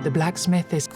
The blacksmith is...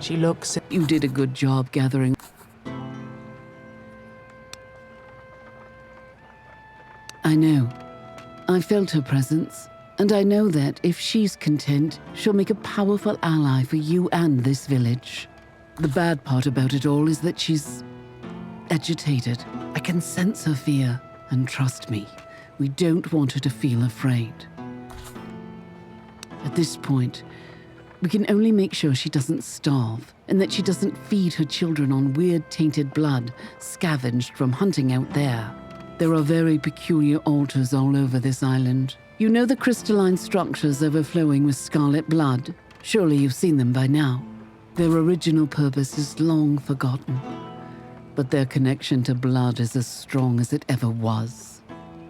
She looks... You did a good job gathering. I know. I felt her presence, and I know that if she's content, she'll make a powerful ally for you and this village. The bad part about it all is that she's agitated. I can sense her fear, and trust me, we don't want her to feel afraid. At this point, we can only make sure she doesn't starve, and that she doesn't feed her children on weird tainted blood scavenged from hunting out there. There are very peculiar altars all over this island. You know the crystalline structures overflowing with scarlet blood? Surely you've seen them by now. Their original purpose is long forgotten, but their connection to blood is as strong as it ever was.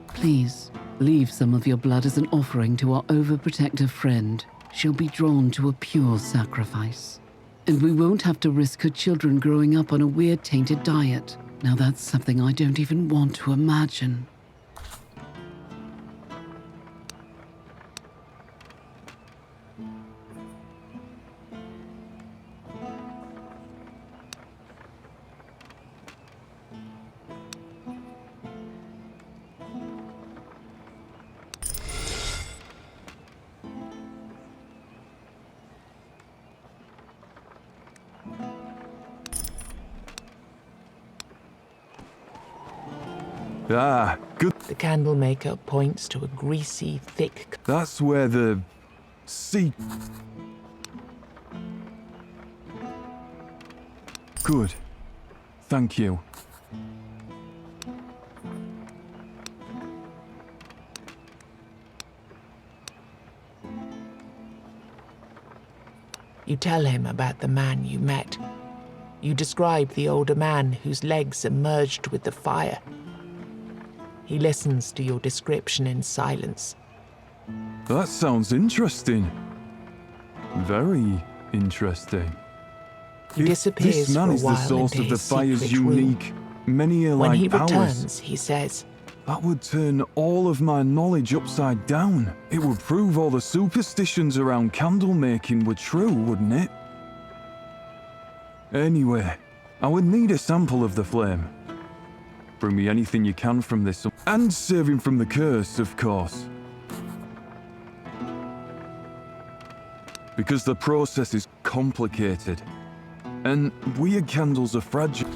Please, leave some of your blood as an offering to our overprotective friend. She'll be drawn to a pure sacrifice. And we won't have to risk her children growing up on a weird tainted diet. Now that's something I don't even want to imagine. Ah, good. The candle maker points to a greasy, thick... That's where the... See... Good. Thank you. You tell him about the man you met. You describe the older man whose legs emerged with the fire. He listens to your description in silence. That sounds interesting. Very interesting. He If disappears this man for a is the while source into of the his fire's secret room. unique, many When he powers, returns, he says, that would turn all of my knowledge upside down. It would prove all the superstitions around candle making were true, wouldn't it? Anyway, I would need a sample of the flame. Bring me anything you can from this, and save him from the curse, of course. because the process is complicated. And weird candles are fragile.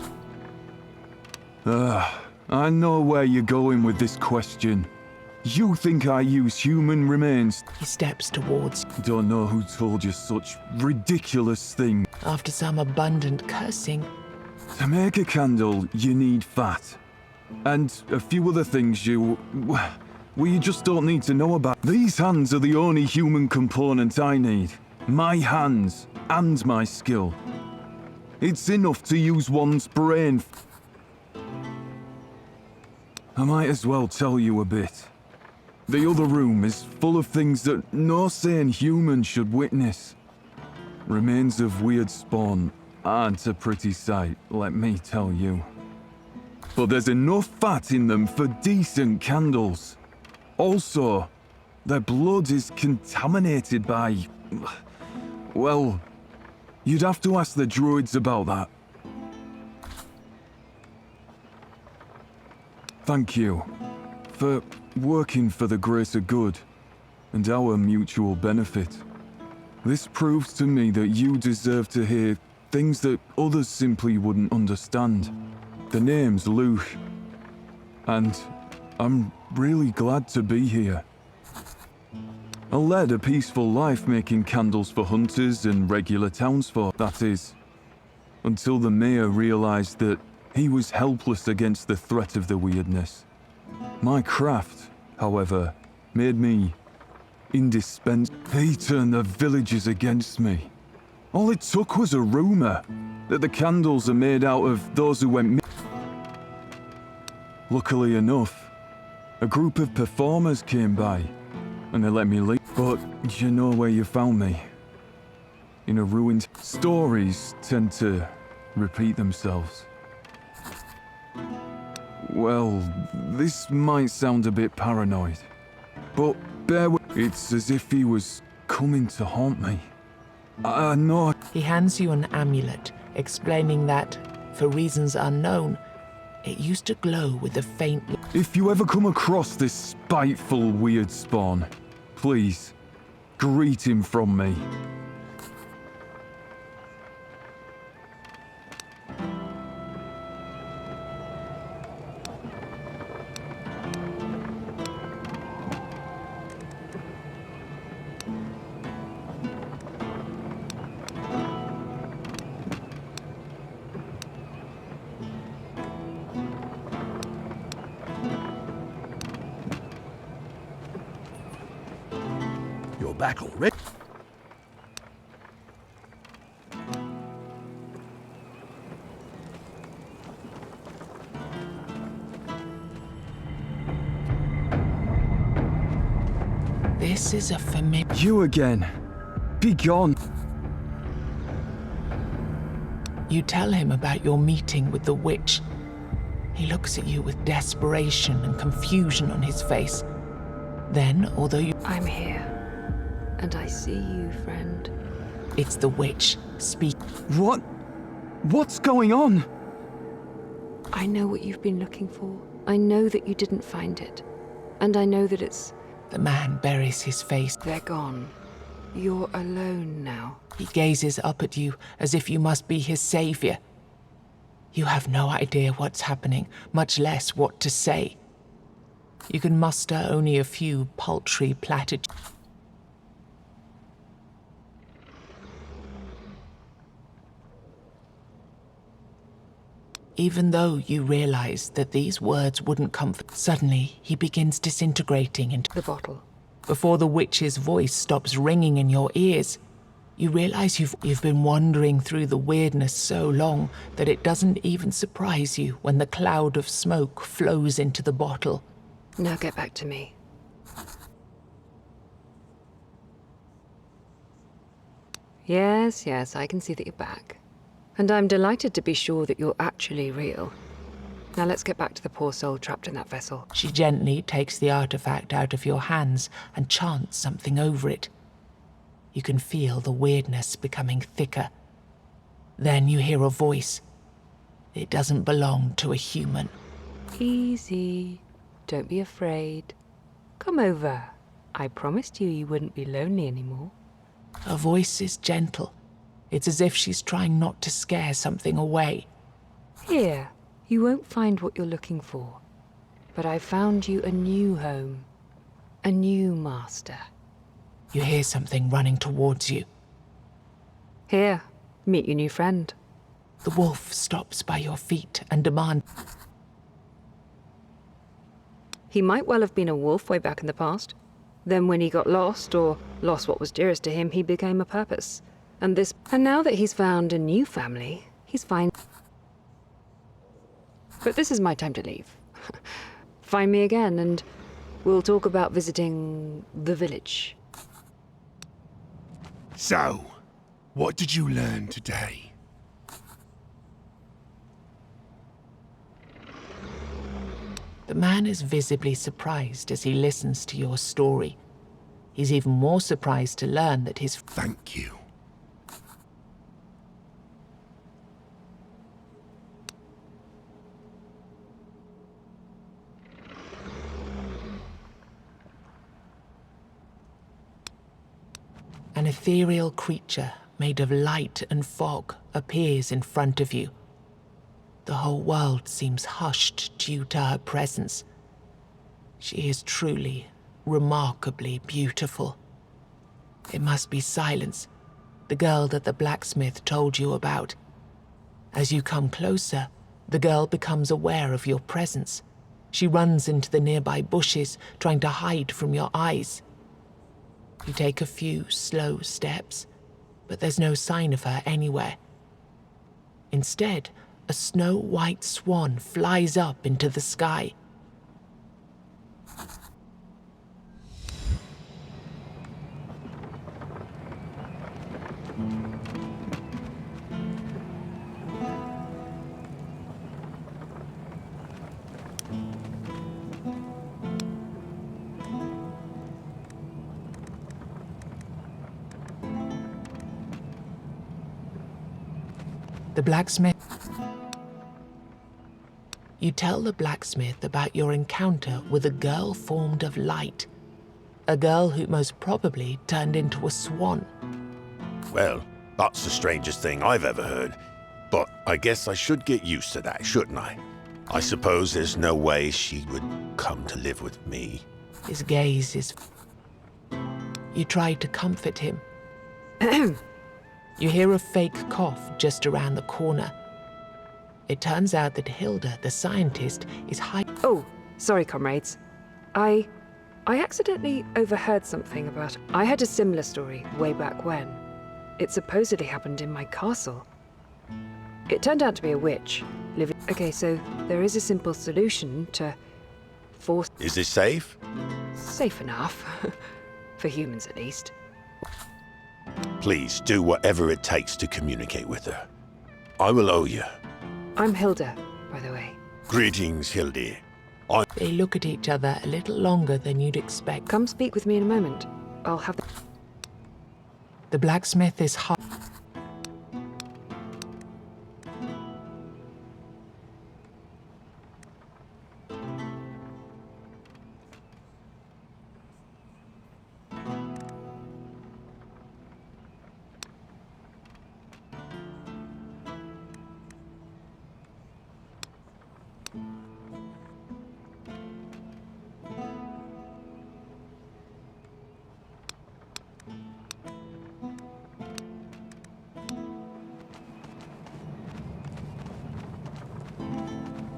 I know where you're going with this question. You think I use human remains? He steps towards you. Don't know who told you such ridiculous thing. After some abundant cursing, To make a candle, you need fat. And a few other things you just don't need to know about. These hands are the only human component I need. My hands and my skill. It's enough to use one's brain. I might as well tell you a bit. The other room is full of things that no sane human should witness. Remains of weird spawn aren't a pretty sight, let me tell you. But there's enough fat in them for decent candles. Also, their blood is contaminated by... well, you'd have to ask the druids about that. Thank you for working for the greater good and our mutual benefit. This proves to me that you deserve to hear things that others simply wouldn't understand. The name's Luch, and I'm really glad to be here. I led a peaceful life making candles for hunters and regular townsfolk, that is, until the mayor realized that he was helpless against the threat of the weirdness. My craft, however, made me indispensable. He turned the villagers against me. All it took was a rumor that the candles are made out of those who went Luckily enough, a group of performers came by, and they let me leave. But you know where you found me. In a ruined... Stories tend to repeat themselves. Well, this might sound a bit paranoid, but bear with... It's as if he was coming to haunt me. I know... he hands you an amulet, explaining that, for reasons unknown, it used to glow with a faint... If you ever come across this spiteful weird spawn, please, greet him from me. You're back already? This is a familiar... You again. Be gone. You tell him about your meeting with the witch. He looks at you with desperation and confusion on his face. Then, although you... I'm here, and I see you, friend. It's the witch. Speak. What? What's going on? I know what you've been looking for. I know that you didn't find it. And I know that it's... The man buries his face. They're gone. You're alone now. He gazes up at you as if you must be his savior. You have no idea what's happening, much less what to say. You can muster only a few paltry platitudes. Even though you realize that these words wouldn't comfort, suddenly he begins disintegrating into The bottle. Before the witch's voice stops ringing in your ears, you realize you've been wandering through the weirdness so long that it doesn't even surprise you when the cloud of smoke flows into the bottle. Now get back to me. Yes, I can see that you're back. And I'm delighted to be sure that you're actually real. Now let's get back to the poor soul trapped in that vessel. She gently takes the artifact out of your hands and chants something over it. You can feel the weirdness becoming thicker. Then you hear a voice. It doesn't belong to a human. Easy. Don't be afraid. Come over. I promised you wouldn't be lonely anymore. Her voice is gentle. It's as if she's trying not to scare something away. Here, you won't find what you're looking for. But I found you a new home. A new master. You hear something running towards you. Here, meet your new friend. The wolf stops by your feet and demands. He might well have been a wolf way back in the past. Then when he got lost, or lost what was dearest to him, he became a purpose. And now that he's found a new family, he's fine. But this is my time to leave. Find me again, and we'll talk about visiting the village. So, what did you learn today? The man is visibly surprised as he listens to your story. He's even more surprised to learn that his... Thank you. An ethereal creature made of light and fog appears in front of you. The whole world seems hushed due to her presence. She is truly, remarkably beautiful. It must be Silence, the girl that the blacksmith told you about. As you come closer, the girl becomes aware of your presence. She runs into the nearby bushes, trying to hide from your eyes. You take a few slow steps, but there's no sign of her anywhere. Instead, a snow-white swan flies up into the sky. The blacksmith... You tell the blacksmith about your encounter with a girl formed of light. A girl who most probably turned into a swan. Well, that's the strangest thing I've ever heard. But I guess I should get used to that, shouldn't I? I suppose there's no way she would come to live with me. His gaze is... You try to comfort him. You hear a fake cough just around the corner. It turns out that Hilda, the scientist, is Oh, sorry, comrades. I accidentally overheard something about... I had a similar story way back when. It supposedly happened in my castle. It turned out to be a witch living... Okay, so there is a simple solution to force... Is this safe? Safe enough. For humans, at least. Please do whatever it takes to communicate with her. I will owe you. I'm Hilda, by the way. Greetings, Hildy. They look at each other a little longer than you'd expect. Come speak with me in a moment. I'll have The blacksmith is hot.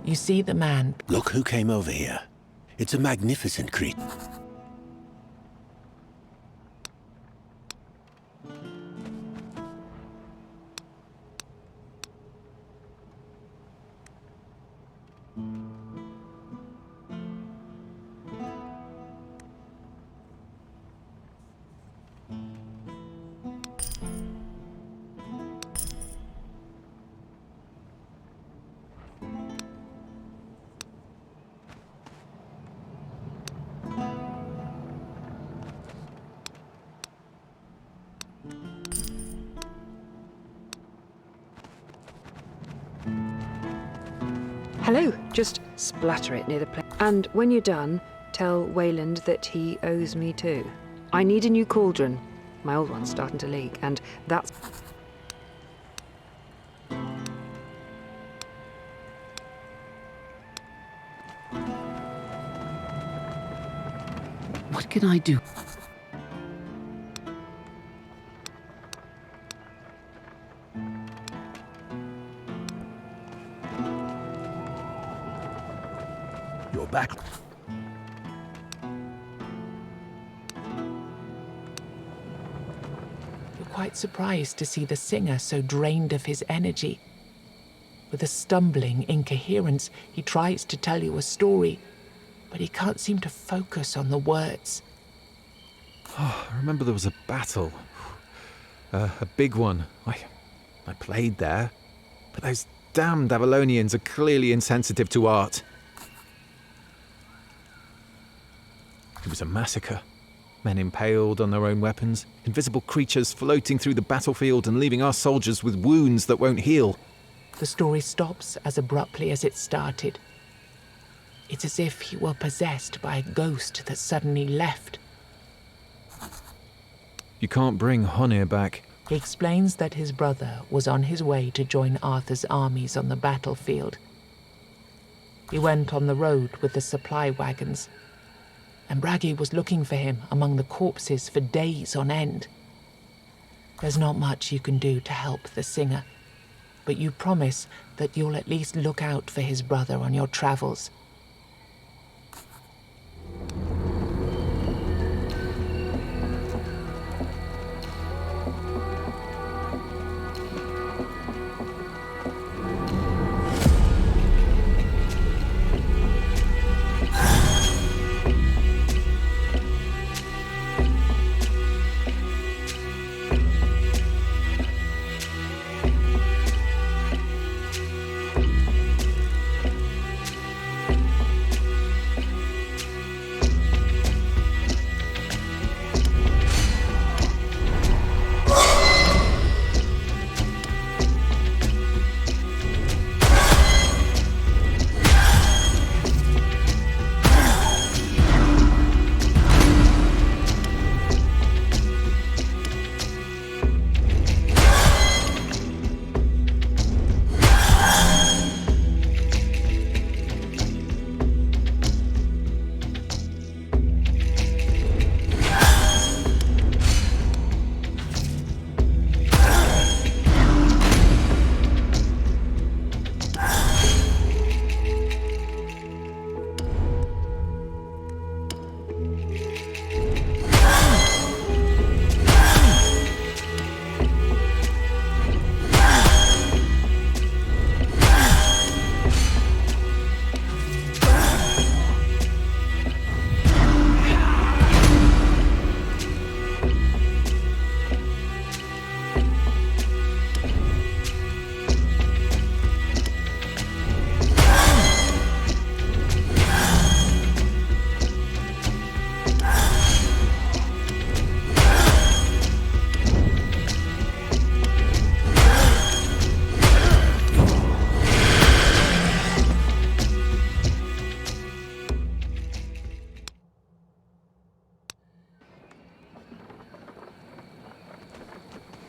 You see the man. Look who came over here. It's a magnificent creature. Hello, just splatter it near the place. And when you're done, tell Wayland that he owes me too. I need a new cauldron. My old one's starting to leak, and that's... What can I do? You're back. You're quite surprised to see the singer so drained of his energy. With a stumbling incoherence, he tries to tell you a story, but he can't seem to focus on the words. I remember there was a battle. A big one. I played there. But those damned Avalonians are clearly insensitive to art. It was a massacre. Men impaled on their own weapons, invisible creatures floating through the battlefield and leaving our soldiers with wounds that won't heal. The story stops as abruptly as it started. It's as if he were possessed by a ghost that suddenly left. You can't bring Honir back. He explains that his brother was on his way to join Arthur's armies on the battlefield. He went on the road with the supply wagons, and Bragi was looking for him among the corpses for days on end. There's not much you can do to help the singer, but you promise that you'll at least look out for his brother on your travels.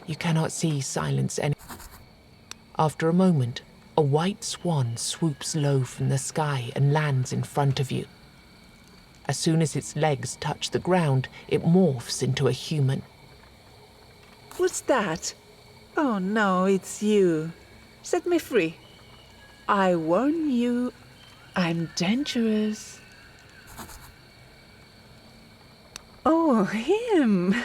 You cannot see Silence any. After a moment, a white swan swoops low from the sky and lands in front of you. As soon as its legs touch the ground, it morphs into a human. What's that? Oh no, it's you. Set me free. I warn you, I'm dangerous. Oh, him.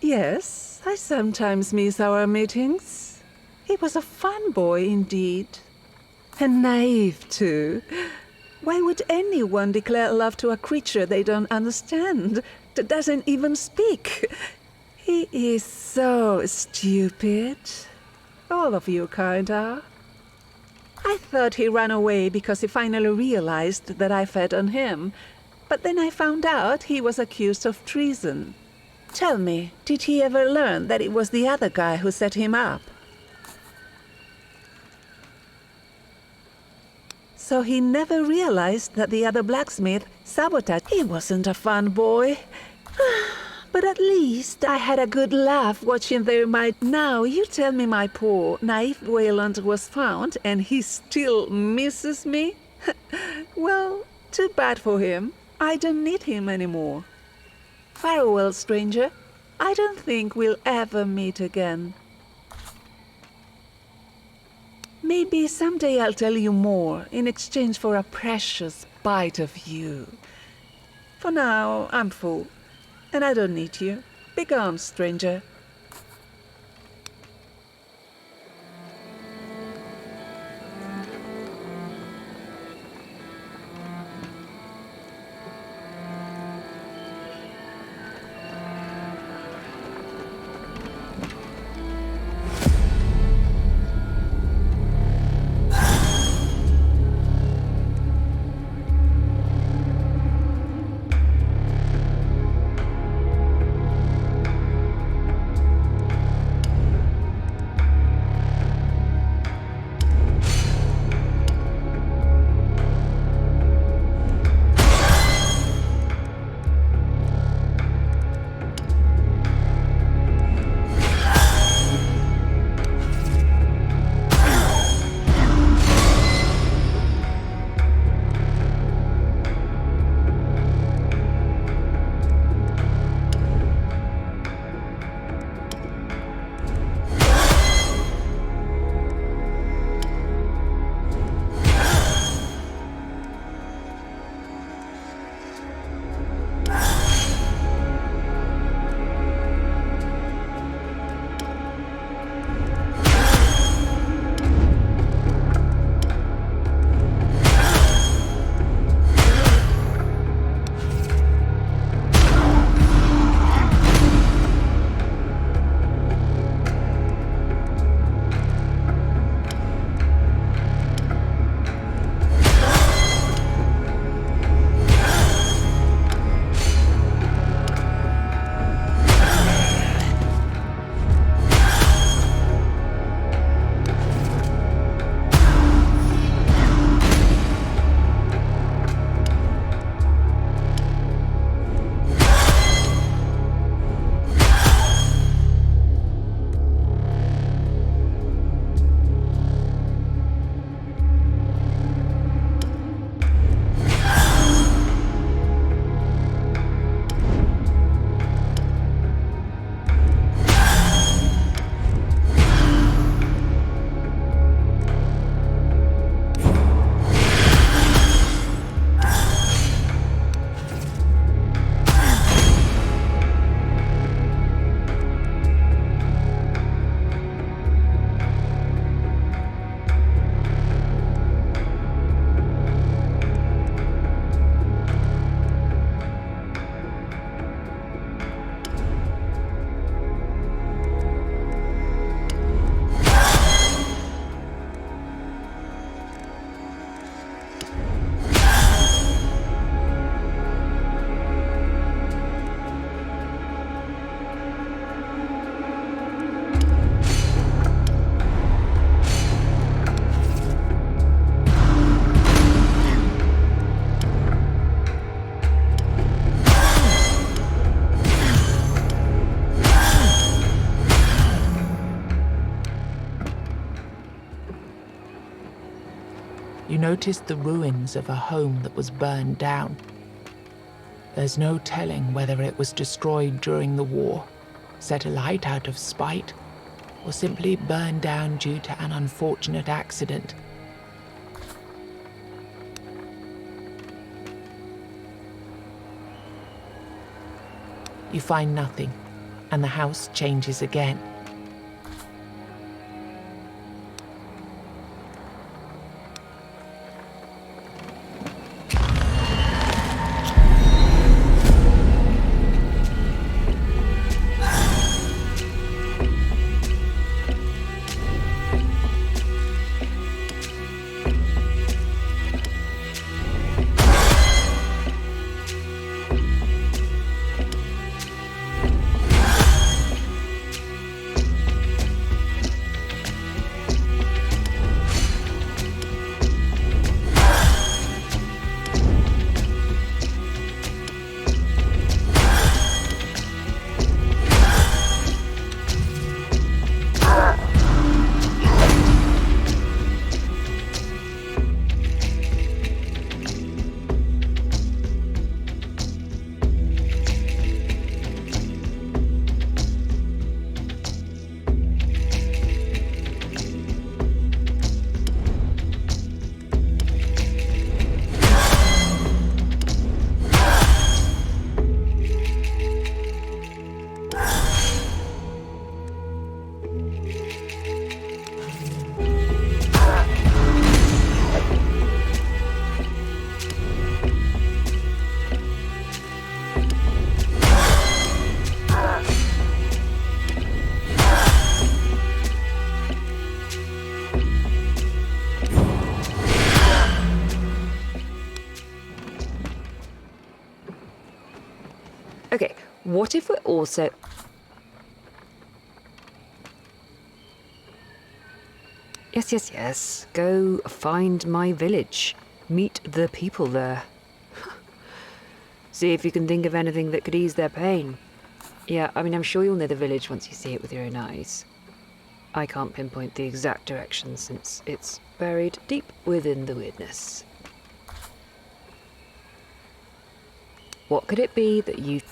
Yes, I sometimes miss our meetings. He was a fun boy indeed. And naive, too. Why would anyone declare love to a creature they don't understand, that doesn't even speak? He is so stupid. All of you kind are. I thought he ran away because he finally realized that I fed on him. But then I found out he was accused of treason. Tell me, did he ever learn that it was the other guy who set him up? So he never realized that the other blacksmith sabotaged. He wasn't a fun boy. But at least I had a good laugh watching their might. Now you tell me my poor, naive Wayland was found and he still misses me? Well, too bad for him. I don't need him anymore. Farewell, stranger. I don't think we'll ever meet again. Maybe someday I'll tell you more in exchange for a precious bite of you. For now, I'm full. And I don't need you. Begone, stranger. You notice the ruins of a home that was burned down. There's no telling whether it was destroyed during the war, set alight out of spite, or simply burned down due to an unfortunate accident. You find nothing, and the house changes again. Okay, what if we're also... Yes. Go find my village. Meet the people there. See if you can think of anything that could ease their pain. Yeah, I mean, I'm sure you'll know the village once you see it with your own eyes. I can't pinpoint the exact direction since it's buried deep within the weirdness. What could it be that you...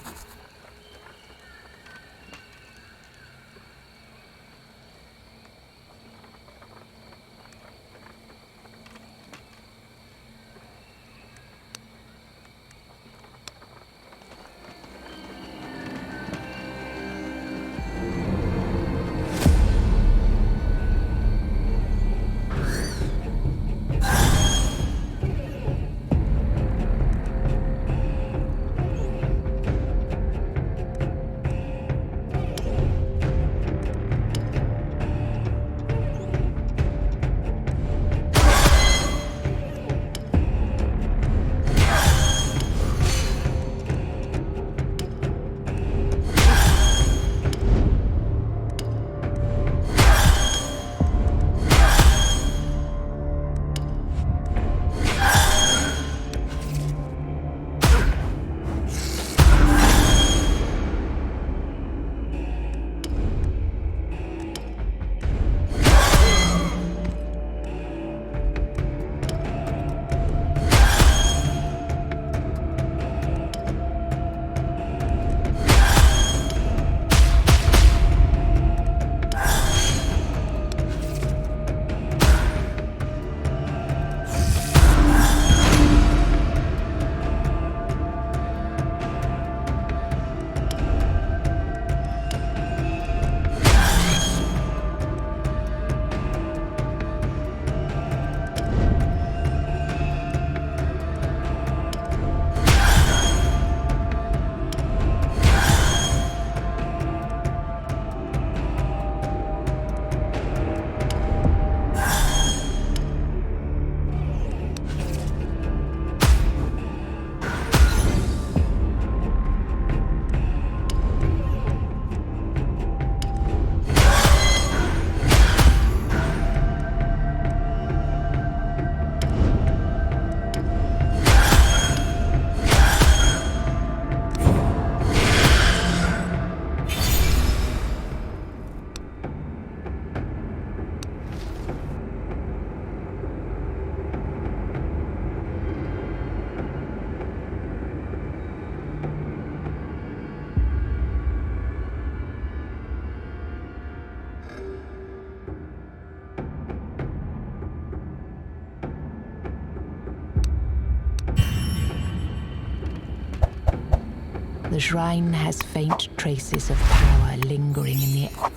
The shrine has faint traces of power lingering in the air.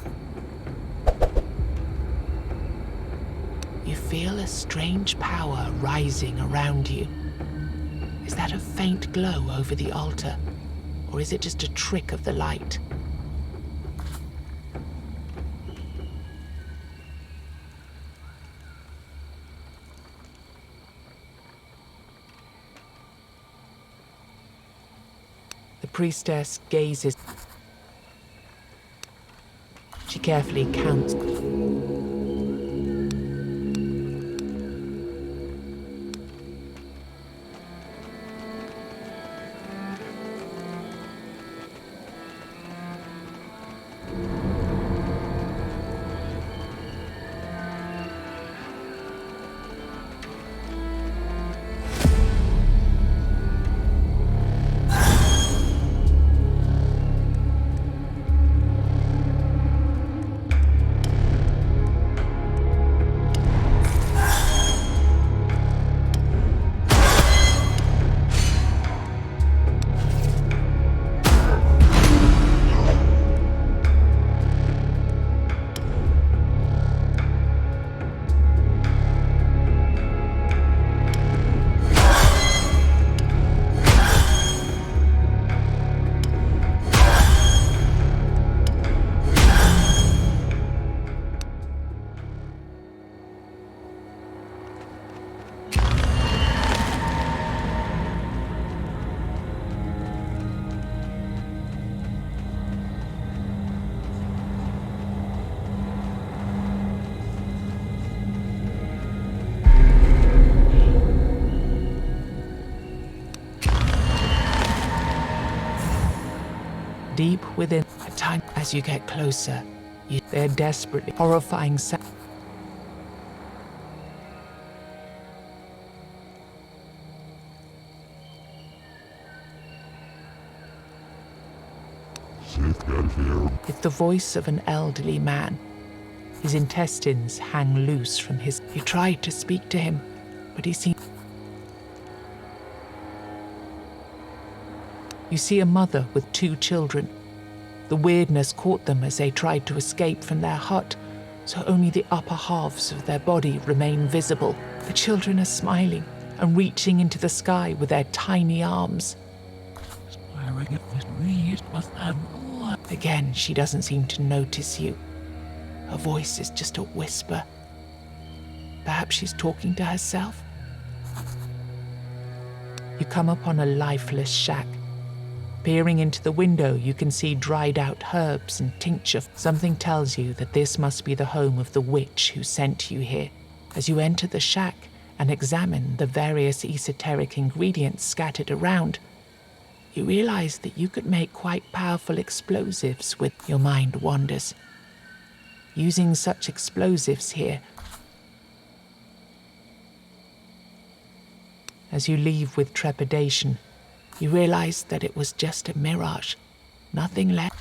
You feel a strange power rising around you. Is that a faint glow over the altar, or is it just a trick of the light? The priestess gazes. She carefully counts. Deep within, at times as you get closer, they're desperately horrifying sound. It's the voice of an elderly man. His intestines hang loose from his... You tried to speak to him, but he seemed... You see a mother with 2 children. The weirdness caught them as they tried to escape from their hut, so only the upper halves of their body remain visible. The children are smiling and reaching into the sky with their tiny arms. Again, she doesn't seem to notice you. Her voice is just a whisper. Perhaps she's talking to herself. You come upon a lifeless shack. Peering into the window, you can see dried out herbs and tincture. Something tells you that this must be the home of the witch who sent you here. As you enter the shack and examine the various esoteric ingredients scattered around, you realize that you could make quite powerful explosives with your mind wanders. Using such explosives here. As you leave with trepidation, you realize that it was just a mirage, nothing left.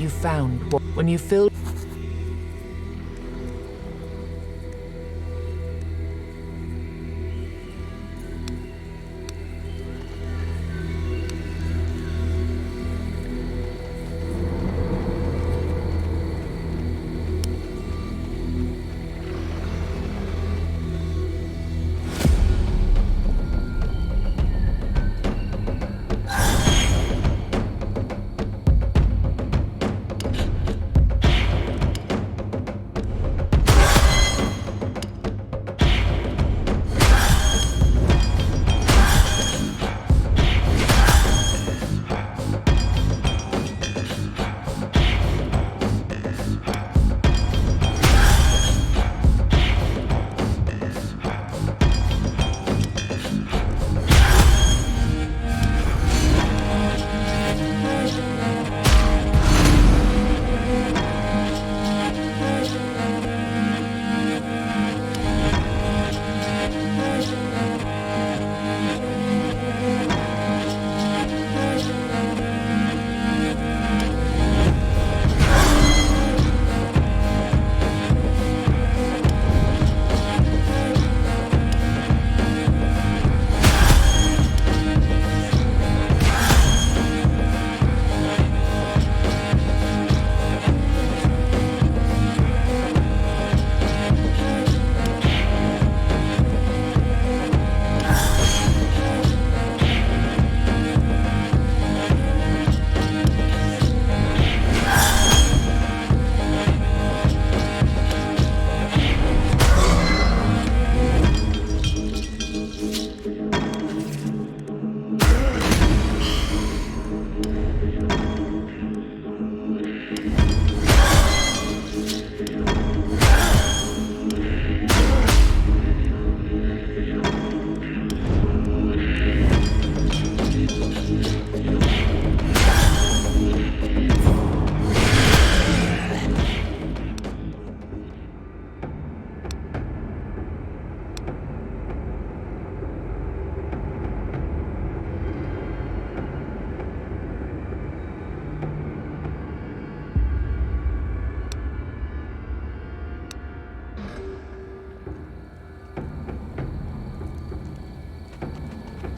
you found when you filled.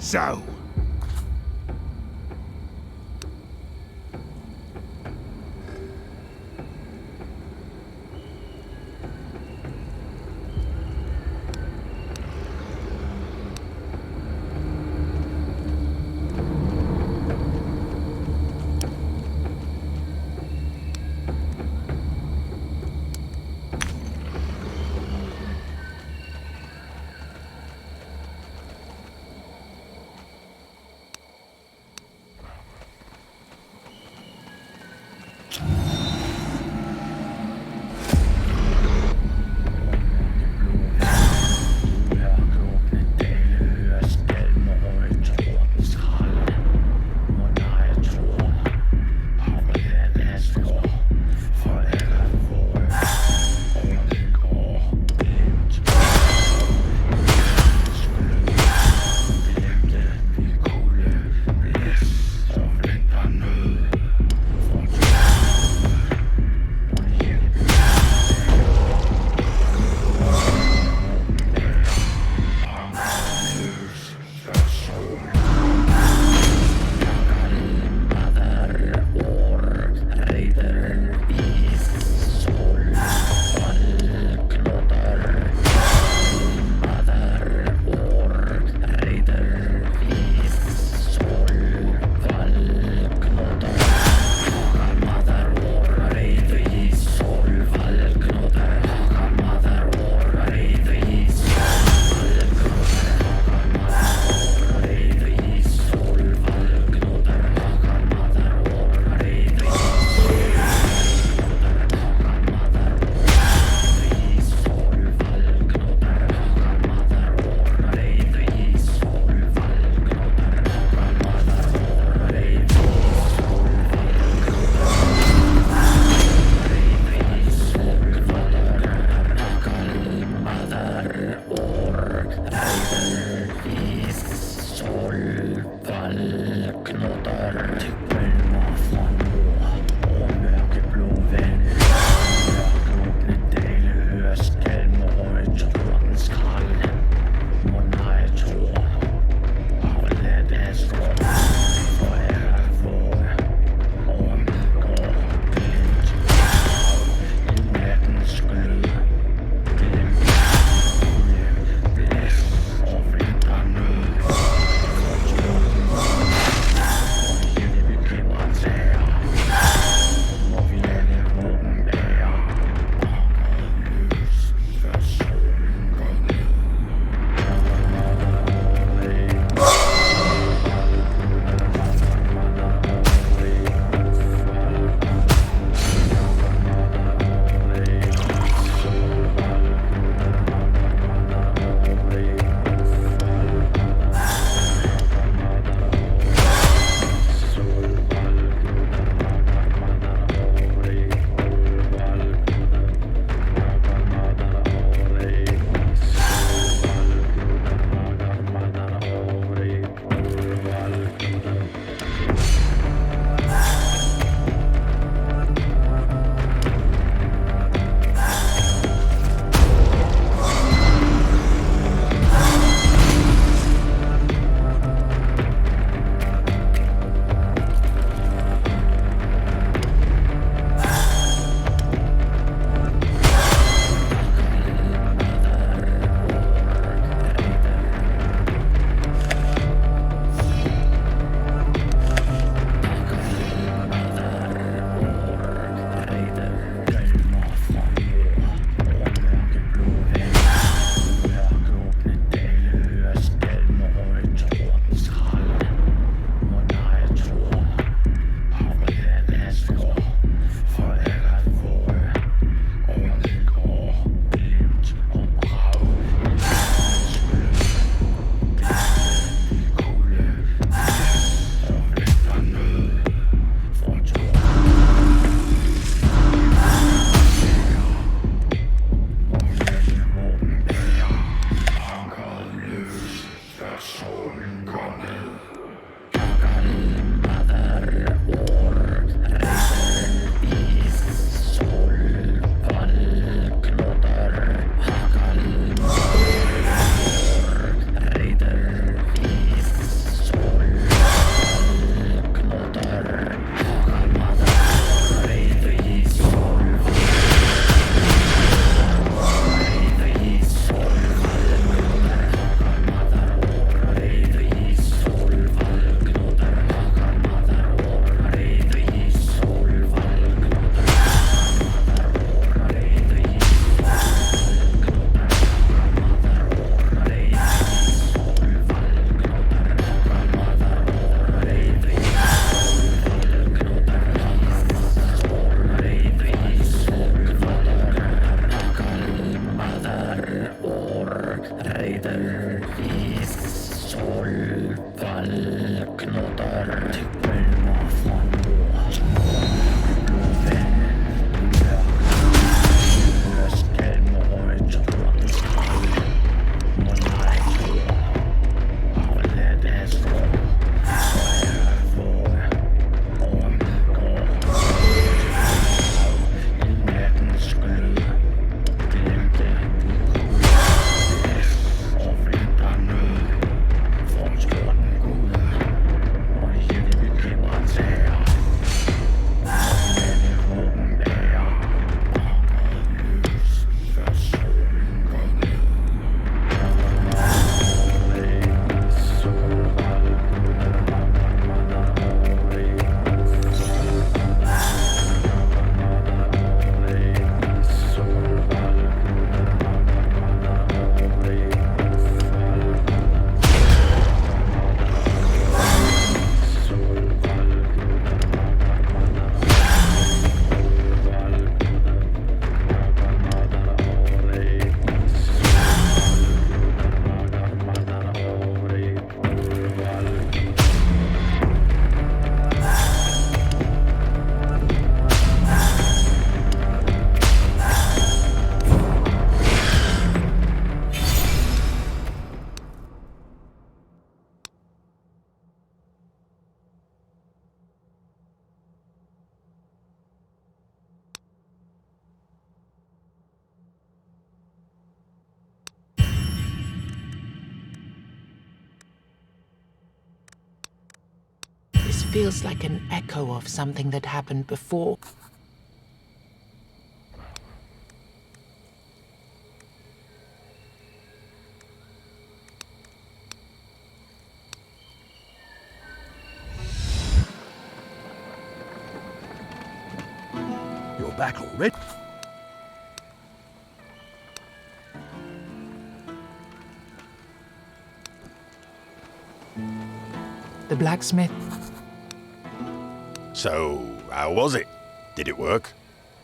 So, feels like an echo of something that happened before. You're back already? The blacksmith. So, how was it? Did it work?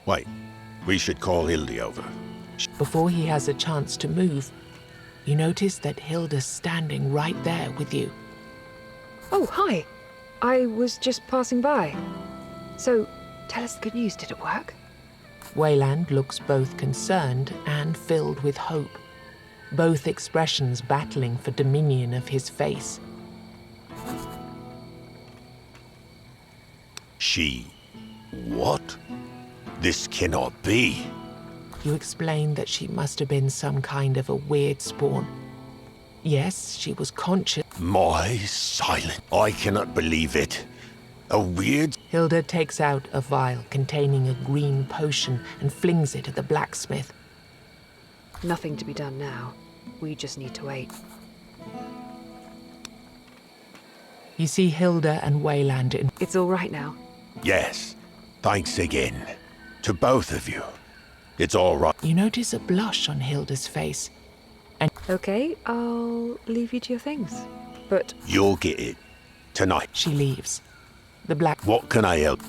Wait, we should call Hildy over. Before he has a chance to move, you notice that Hilda's standing right there with you. Oh, hi. I was just passing by. So, tell us the good news. Did it work? Wayland looks both concerned and filled with hope, both expressions battling for dominion of his face. What? This cannot be. You explain that she must have been some kind of a weird spawn. Yes, she was conscious. My silent. I cannot believe it. A weird. Hilda takes out a vial containing a green potion and flings it at the blacksmith. Nothing to be done now. We just need to wait. You see Hilda and Wayland in. It's all right now. Yes. Thanks again. To both of you. It's all right. You notice a blush on Hilda's face. Okay, I'll leave you to your things. But You'll get it. Tonight. She leaves. The black. What can I help?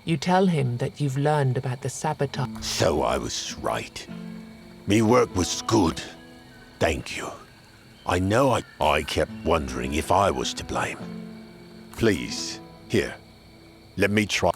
You tell him that you've learned about the sabotage. So I was right. Me work was good. Thank you. I know I kept wondering if I was to blame. Please, here. Let me try.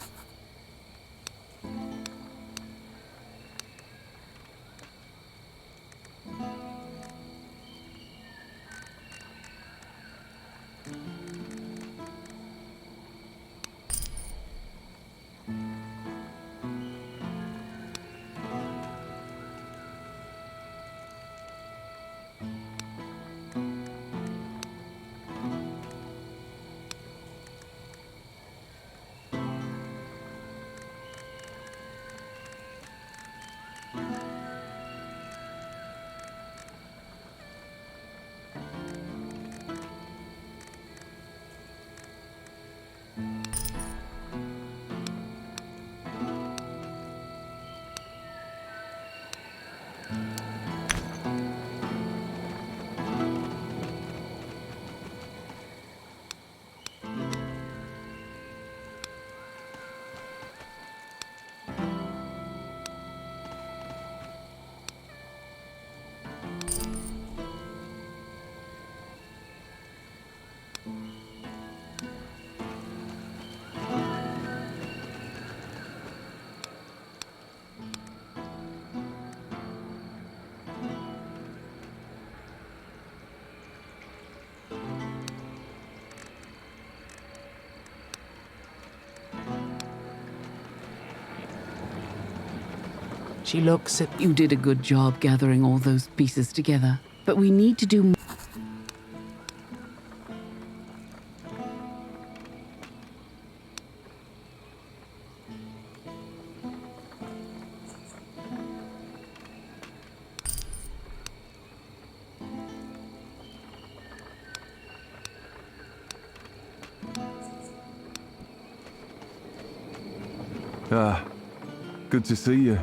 She looks at. You did a good job gathering all those pieces together, but we need to do more. Ah, good to see you.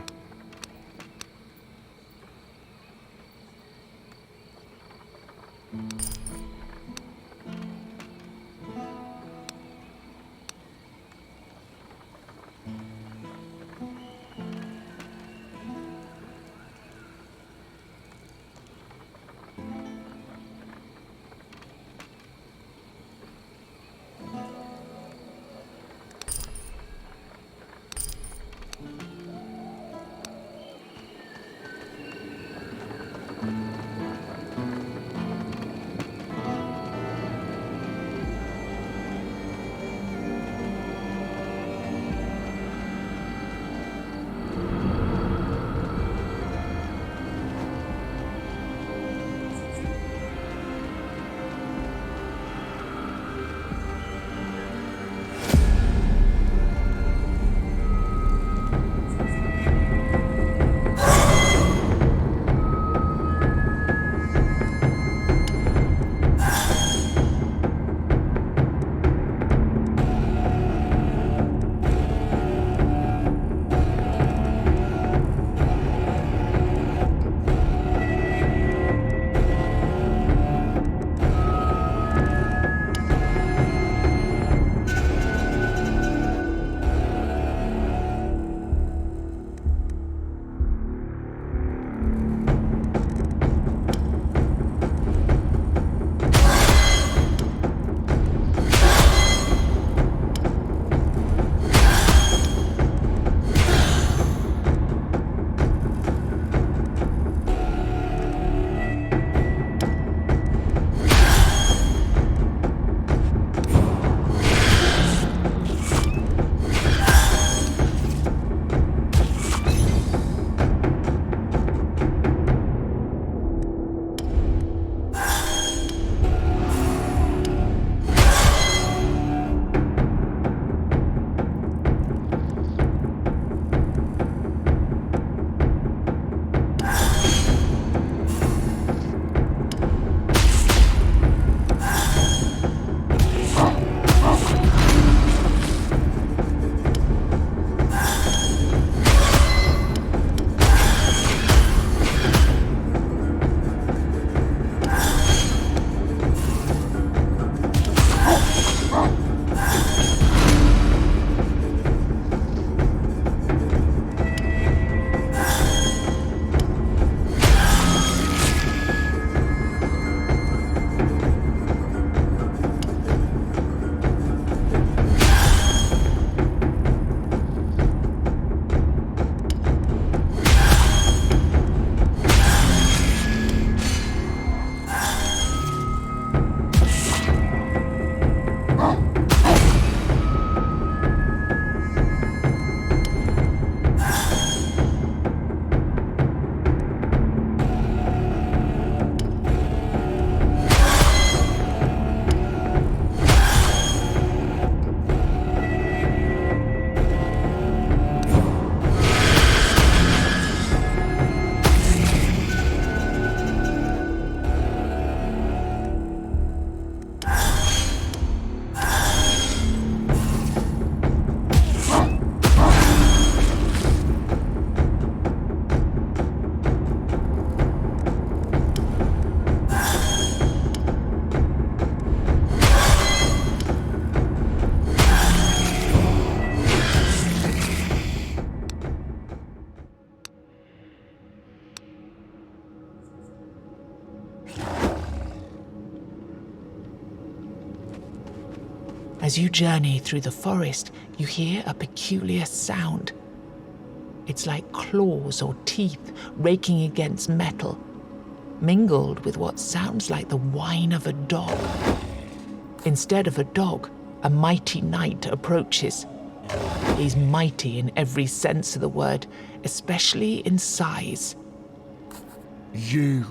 As you journey through the forest, you hear a peculiar sound. It's like claws or teeth raking against metal, mingled with what sounds like the whine of a dog. Instead of a dog, a mighty knight approaches. He's mighty in every sense of the word, especially in size. You.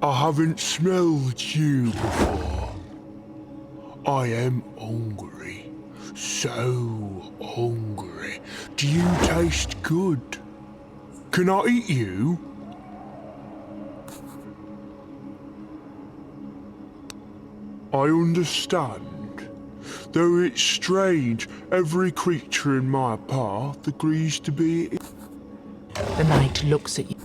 I haven't smelled you before. I am hungry. So hungry. Do you taste good? Can I eat you? I understand. Though it's strange, every creature in my path agrees to be... The knight looks at you.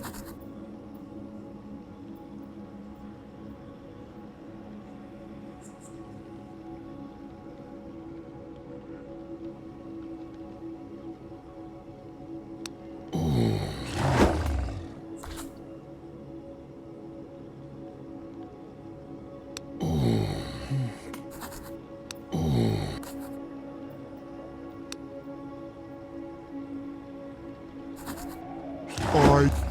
I...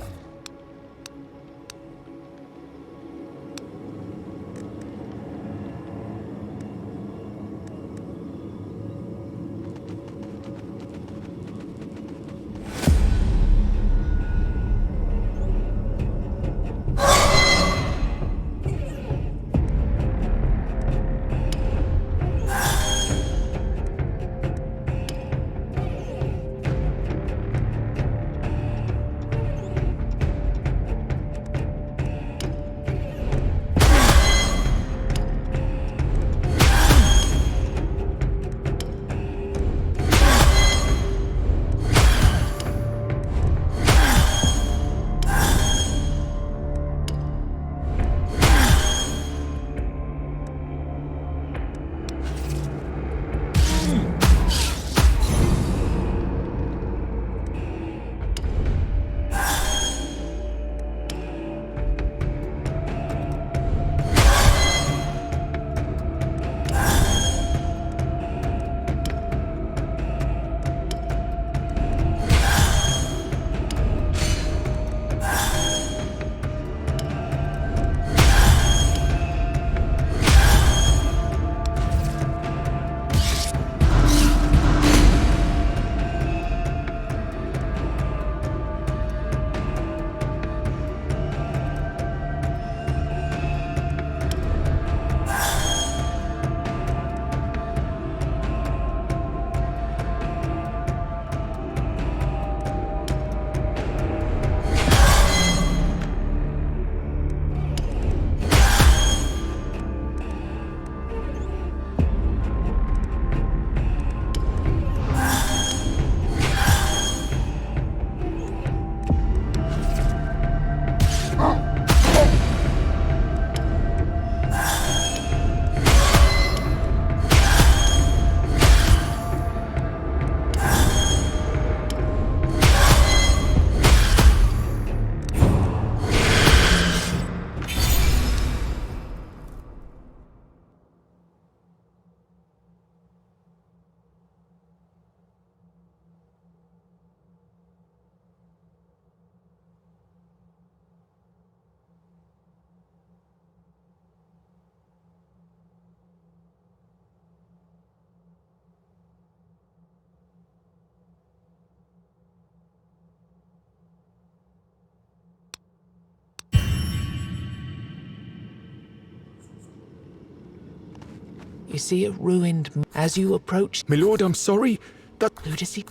You see a ruined... As you approach... My lord, I'm sorry. Who does he...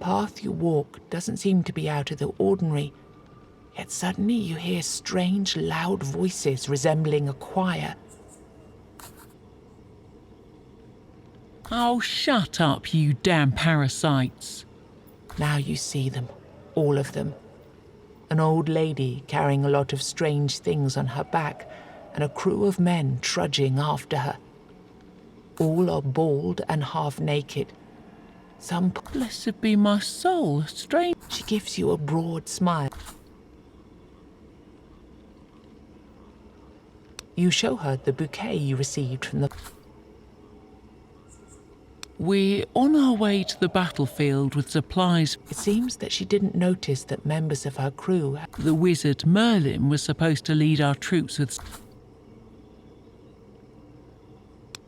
path you walk doesn't seem to be out of the ordinary, yet suddenly you hear strange, loud voices resembling a choir. Oh, shut up, you damn parasites. Now you see them, all of them. An old lady carrying a lot of strange things on her back, and a crew of men trudging after her. All are bald and half naked. Some... Blessed be my soul, strange. She gives you a broad smile. You show her the bouquet you received from the... We're on our way to the battlefield with supplies. It seems that she didn't notice that members of her crew... The wizard Merlin was supposed to lead our troops with...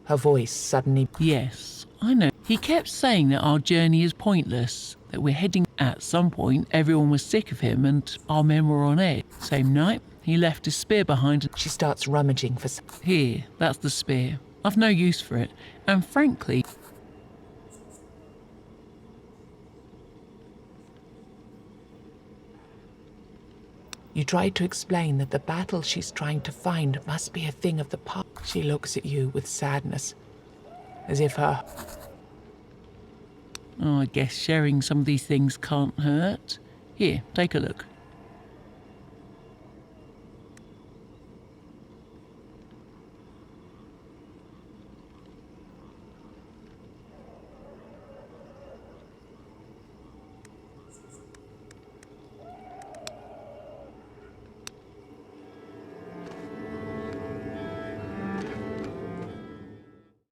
Her voice suddenly... Yes, I know. He kept saying that our journey is pointless, that we're heading... At some point, everyone was sick of him and our men were on edge. Same night, he left his spear behind. She starts rummaging for... Here, that's the spear. I've no use for it, and frankly... You try to explain that the battle she's trying to find must be a thing of the past. She looks at you with sadness, as if her... Oh, I guess sharing some of these things can't hurt. Here, take a look.